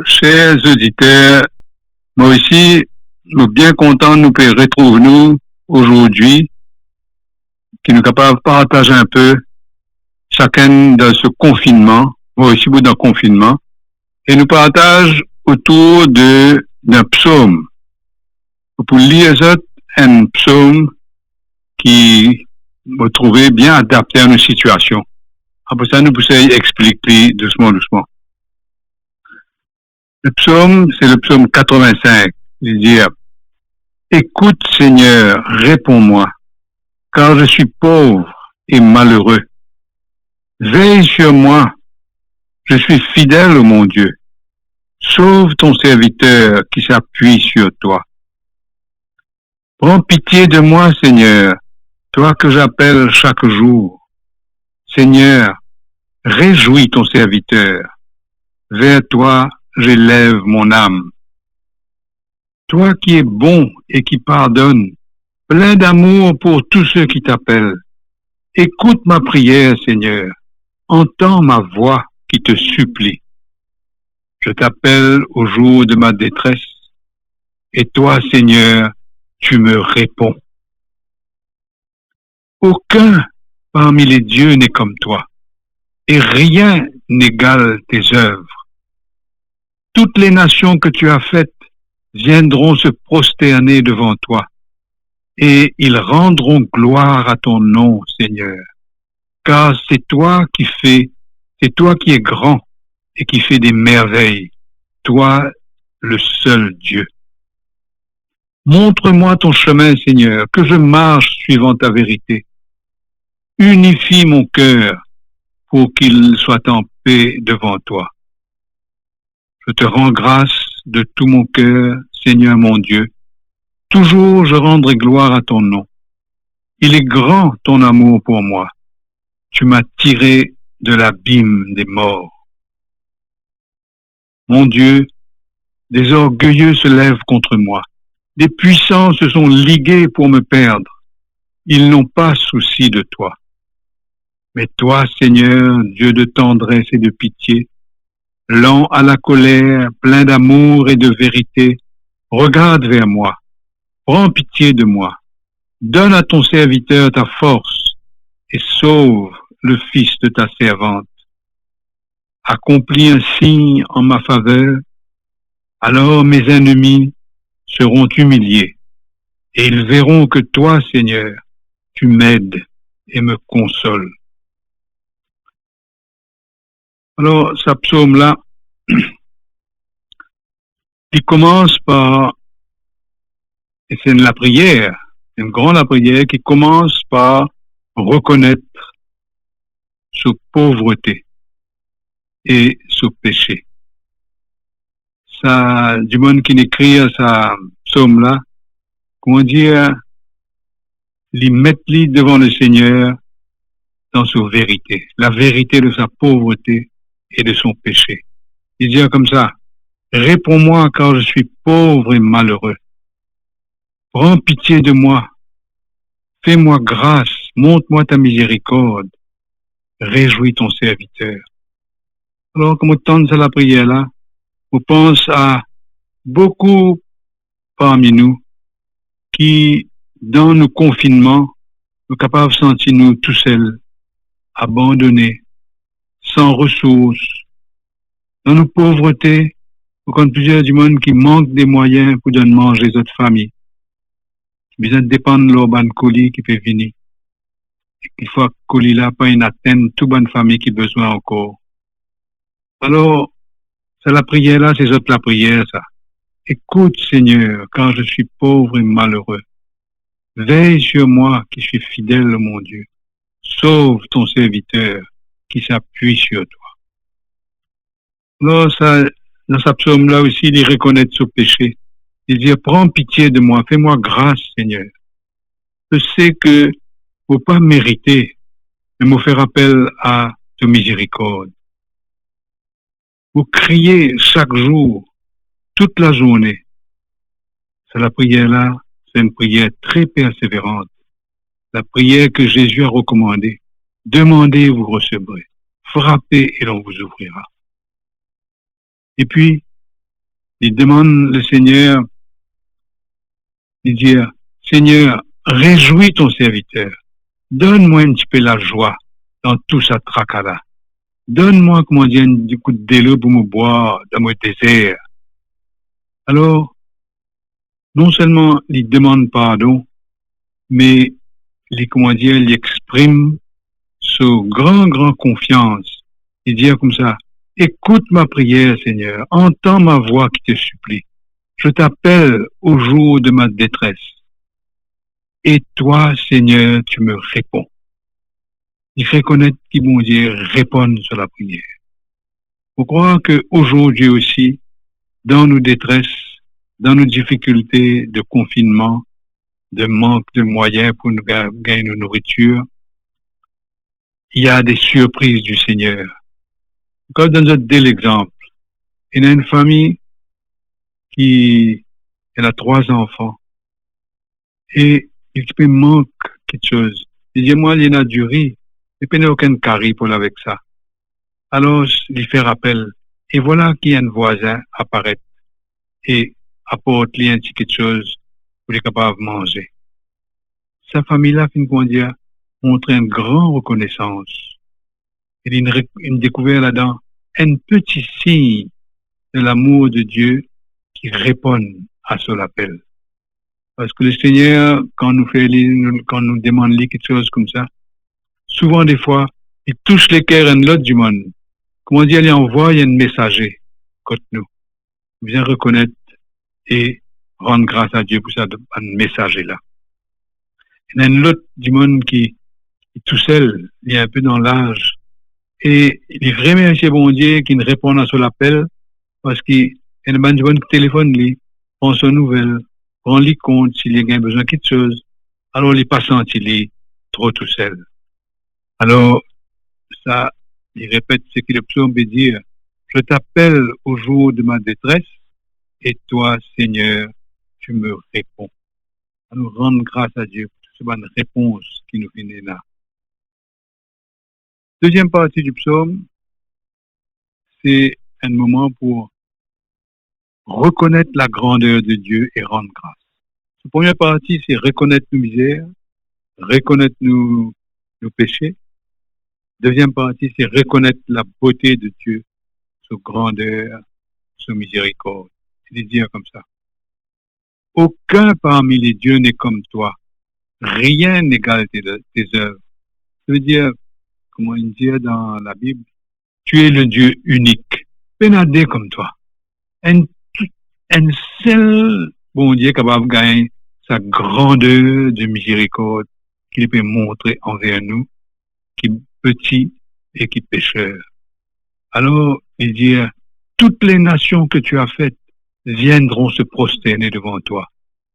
Chers auditeurs, moi aussi, nous bien contents de nous retrouver nous aujourd'hui, qui nous capables de partager un peu chacun dans ce confinement, moi aussi dans le confinement, et nous partage autour d'un psaume. Pour lire un psaume qui me trouvait bien adapté à nos situations. Après ça, nous pouvons expliquer doucement. Le psaume, c'est le psaume 85. Il dit, écoute Seigneur, réponds-moi, car je suis pauvre et malheureux. Veille sur moi, je suis fidèle, mon Dieu. Sauve ton serviteur qui s'appuie sur toi. Prends pitié de moi, Seigneur, toi que j'appelle chaque jour. Seigneur, réjouis ton serviteur. Vers toi, j'élève mon âme. Toi qui es bon et qui pardonne, plein d'amour pour tous ceux qui t'appellent. Écoute ma prière, Seigneur. Entends ma voix qui te supplie. Je t'appelle au jour de ma détresse, et toi, Seigneur, tu me réponds. Aucun parmi les dieux n'est comme toi, et rien n'égale tes œuvres. Toutes les nations que tu as faites viendront se prosterner devant toi, et ils rendront gloire à ton nom, Seigneur. Car c'est toi qui es grand et qui fais des merveilles, toi le seul Dieu. Montre-moi ton chemin, Seigneur, que je marche suivant ta vérité. Unifie mon cœur pour qu'il soit en paix devant toi. Je te rends grâce de tout mon cœur, Seigneur mon Dieu. Toujours je rendrai gloire à ton nom. Il est grand ton amour pour moi. Tu m'as tiré de l'abîme des morts. Mon Dieu, des orgueilleux se lèvent contre moi. Des puissants se sont ligués pour me perdre. Ils n'ont pas souci de toi. Mais toi, Seigneur, Dieu de tendresse et de pitié, lent à la colère, plein d'amour et de vérité, regarde vers moi. Prends pitié de moi. Donne à ton serviteur ta force et sauve le fils de ta servante. Accomplis un signe en ma faveur, alors mes ennemis seront humiliés, et ils verront que toi, Seigneur, tu m'aides et me consoles. Alors, ce psaume-là, il commence par, et c'est la prière, une grande prière qui commence par reconnaître sa pauvreté et son péché. Ça, du monde qui écrit à ce psaume-là, comment dire, les mettre devant le Seigneur dans sa vérité, la vérité de sa pauvreté et de son péché. Il dit comme ça, réponds-moi car je suis pauvre et malheureux. Prends pitié de moi, fais-moi grâce, montre-moi ta miséricorde, réjouis ton serviteur. Alors, comme on tente à la prière là, on pense à beaucoup parmi nous qui, dans nos confinements, nous capables de sentir nous tout seuls, abandonnés, sans ressources. Dans nos pauvretés, on compte plusieurs du monde qui manquent des moyens pour donner manger les autres familles. Besoin de dépendre de leur ban colis qui peut venir. Il faut que colis là pas une atteinte toute bonne famille qui a besoin encore. Alors, c'est la prière là, c'est autres la prière ça. Écoute Seigneur, quand je suis pauvre et malheureux. Veille sur moi qui suis fidèle, mon Dieu. Sauve ton serviteur qui s'appuie sur toi. Alors, ça, dans ce psaume-là aussi, il reconnaît son péché. Il dit, prends pitié de moi, fais-moi grâce, Seigneur. Je sais que faut pas mériter, mais me faire appel à ta miséricorde. Vous criez chaque jour, toute la journée. C'est la prière-là, c'est une prière très persévérante. La prière que Jésus a recommandée. Demandez et vous recevrez. Frappez et l'on vous ouvrira. Et puis, Il demande le Seigneur, il dit, Seigneur, réjouis ton serviteur. Donne-moi un petit peu la joie dans tout ça tracas-là. Donne-moi, comment dire, un coup de délo pour me boire dans mon désert. Alors, non seulement il demande pardon, mais comment dire, il exprime sous grand confiance. Il dit comme ça, écoute ma prière, Seigneur, entends ma voix qui te supplie. Je t'appelle au jour de ma détresse. Et toi, Seigneur, tu me réponds. Il fait connaître qui, bon Dieu, répondre sur la prière. Je crois qu'aujourd'hui aussi, dans nos détresses, dans nos difficultés de confinement, de manque de moyens pour nous gagner nos nourritures, il y a des surprises du Seigneur. Comme dans un tel exemple, il y a une famille qui elle a 3 enfants et il manque quelque chose. Il dit, moi, il y en a du riz, il n'y a aucun carré pour avec ça. Alors, il fait rappel. Et voilà qu'un voisin apparaît et apporte lui un petit quelque chose pour être capable de manger. Sa famille-là, comment dire, montre une grande reconnaissance. Il y a une découverte là-dedans, un petit signe de l'amour de Dieu qui répond à son appel. Parce que le Seigneur, quand nous demande quelque chose comme ça, souvent des fois, il touche les cœurs de l'autre du monde. Comment dire, il envoie un messager contre nous. Bien reconnaître et rendre grâce à Dieu pour ça, un messager là. Il y a un autre du monde qui est tout seul, il est un peu dans l'âge. Et il est vraiment chez bon Dieu qui ne répond à son appel parce qu'il y a un du monde qui téléphone lui, prend son nouvelle, prend lui compte s'il y a besoin de quelque chose. Alors il n'est pas senti, il est trop tout seul. Alors, ça, il répète ce que le psaume veut dire. Je t'appelle au jour de ma détresse et toi, Seigneur, tu me réponds. À nous rendre grâce à Dieu pour cette bonne réponse qui nous vient là. Deuxième partie du psaume, c'est un moment pour reconnaître la grandeur de Dieu et rendre grâce. La première partie, c'est reconnaître nos misères, reconnaître nos péchés. Deuxième partie, c'est reconnaître la beauté de Dieu, sa grandeur, sa miséricorde. C'est de dire comme ça. Aucun parmi les dieux n'est comme toi. Rien n'égale tes œuvres. Ça veut dire, comment il dit dans la Bible, tu es le Dieu unique. Pénadé comme toi. Un seul bon Dieu capable de gagner sa grandeur de miséricorde qu'il peut montrer envers nous, qui est petit et qui est pécheur. Alors, il dit, toutes les nations que tu as faites viendront se prosterner devant toi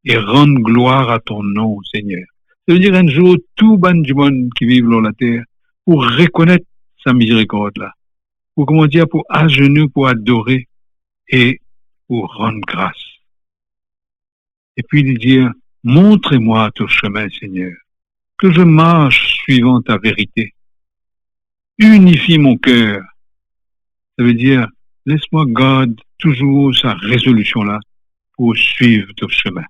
et rendre gloire à ton nom, Seigneur. Ça veut dire un jour, tout ban du monde qui vit sur la terre, pour reconnaître sa miséricorde là, pour comment dire, pour à genoux, pour adorer et pour rendre grâce. Et puis il dit, montrez-moi ton chemin, Seigneur, que je marche suivant ta vérité. Unifie mon cœur. Ça veut dire, laisse-moi garder toujours sa résolution là pour suivre ton chemin.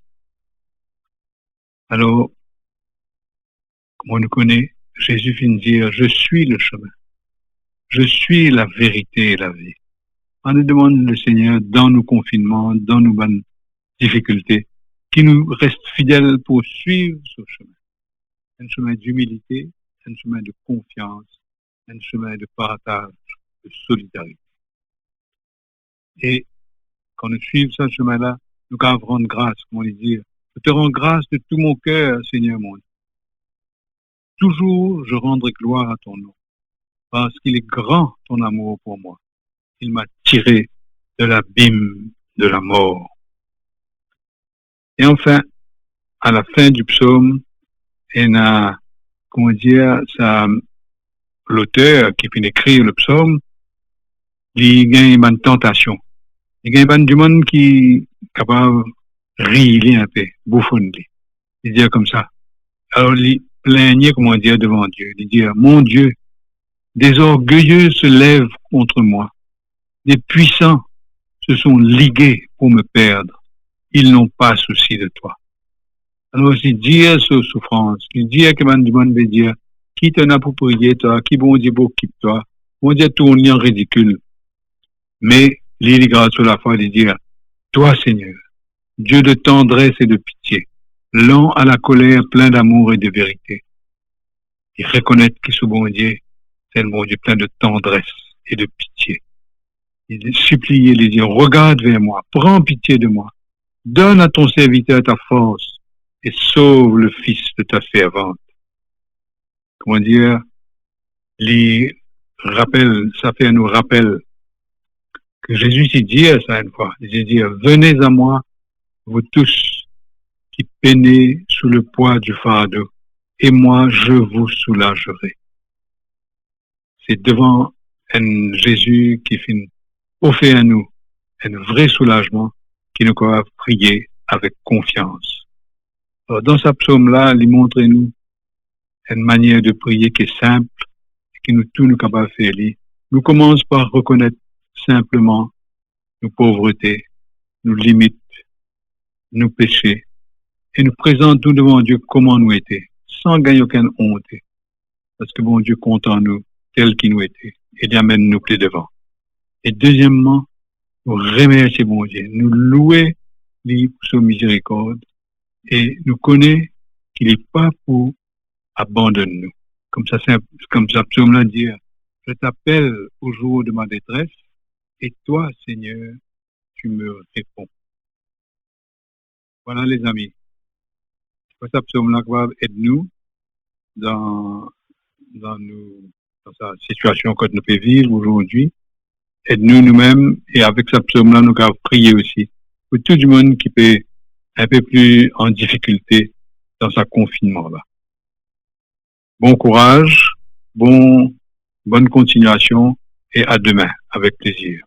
Alors, comme on nous connaît, Jésus vient dire, je suis le chemin. Je suis la vérité et la vie. On nous demande le Seigneur, dans nos confinements, dans nos bonnes difficultés, qu'il nous reste fidèles pour suivre ce chemin. Un chemin d'humilité, un chemin de confiance, un chemin de partage, de solidarité. Et quand nous suivons ce chemin-là, nous devons rendre grâce, comme on dit dire. Je te rends grâce de tout mon cœur, Seigneur mon Dieu. Toujours je rendrai gloire à ton nom, parce qu'il est grand ton amour pour moi. Il m'a tiré de l'abîme de la mort. Et enfin, à la fin du psaume, il y a, comment dire, l'auteur qui finit d'écrire le psaume, il y a une tentation. Il y a du monde qui est capable de rire un peu, bouffonner. Il dit comme ça. Alors, il plaignait, comment dire, devant Dieu. Il dit, mon Dieu, des orgueilleux se lèvent contre moi. Des puissants se sont ligués pour me perdre. Ils n'ont pas souci de toi. Alors, si Dieu sous souffrance, si Dieu que man veut dire, qui t'en a pour prier toi, qui bon Dieu pour quitter toi, bon Dieu tourne en ridicule. Mais, l'île grâce sur la foi de dire, toi Seigneur, Dieu de tendresse et de pitié, lent à la colère, plein d'amour et de vérité. Et reconnaître que ce bon Dieu, c'est le bon Dieu plein de tendresse et de pitié. Il supplier les dire, regarde vers moi, prends pitié de moi, donne à ton serviteur ta force et sauve le fils de ta servante. Comment dire, les rappels, ça fait nous rappel que Jésus s'est dit ça une fois. Il s'est dit, venez à moi, vous tous qui peinez sous le poids du fardeau, et moi je vous soulagerai. C'est devant un Jésus qui fait offert à nous un vrai soulagement qui nous doit prier avec confiance. Alors, dans ce psaume-là, il montre nous une manière de prier qui est simple, qui nous tout nous capable de faire. Nous commençons par reconnaître simplement nos pauvretés, nos limites, nos péchés, et nous présentons devant Dieu comment nous étions, sans gagner aucune honte, parce que bon Dieu compte en nous tel qu'il nous était, et il amène nous plus devant. Et deuxièmement, nous remercier bon Dieu, nous louer lui pour sa miséricorde, et nous connaître qu'il n'est pas pour abandonner nous. Comme ça, psaume l'a dit, je t'appelle au jour de ma détresse, et toi, Seigneur, tu me réponds. Voilà les amis. Ce psaume-là va aider nous dans sa situation que nous pouvons vivre aujourd'hui. Aide-nous nous-mêmes et avec ce psaume-là, nous pouvons prier aussi pour tout le monde qui peut un peu plus en difficulté dans sa confinement-là. Bon courage, bonne continuation et à demain avec plaisir.